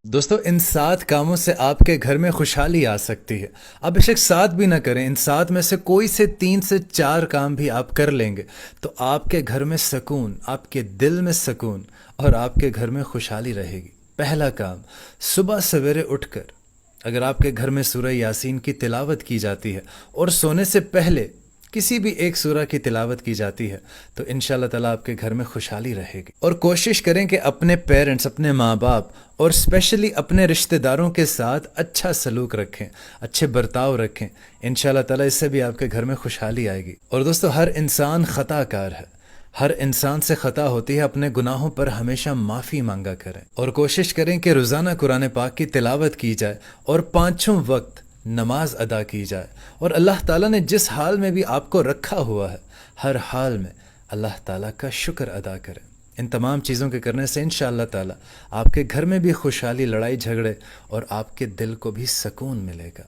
دوستو، ان 7 کاموں سے آپ کے گھر میں خوشحالی آ سکتی ہے۔ آپ بے شک 7 بھی نہ کریں، ان 7 میں سے کوئی سے 3 سے 4 کام بھی آپ کر لیں گے تو آپ کے گھر میں سکون، آپ کے دل میں سکون اور آپ کے گھر میں خوشحالی رہے گی۔ پہلا کام، صبح سویرے اٹھ کر اگر آپ کے گھر میں سورہ یاسین کی تلاوت کی جاتی ہے اور سونے سے پہلے کسی بھی ایک سورہ کی تلاوت کی جاتی ہے تو انشاءاللہ تعالیٰ آپ کے گھر میں خوشحالی رہے گی۔ اور کوشش کریں کہ اپنے پیرنٹس، اپنے ماں باپ اور اسپیشلی اپنے رشتہ داروں کے ساتھ اچھا سلوک رکھیں، اچھے برتاؤ رکھیں۔ انشاءاللہ تعالیٰ اس سے بھی آپ کے گھر میں خوشحالی آئے گی۔ اور دوستو، ہر انسان خطا کار ہے، ہر انسان سے خطا ہوتی ہے، اپنے گناہوں پر ہمیشہ معافی مانگا کریں اور کوشش کریں کہ روزانہ قرآن پاک کی تلاوت کی جائے اور 5 وقت نماز ادا کی جائے، اور اللہ تعالیٰ نے جس حال میں بھی آپ کو رکھا ہوا ہے ہر حال میں اللہ تعالیٰ کا شکر ادا کریں۔ ان تمام چیزوں کے کرنے سے انشاءاللہ تعالیٰ آپ کے گھر میں بھی خوشحالی، لڑائی جھگڑے اور آپ کے دل کو بھی سکون ملے گا۔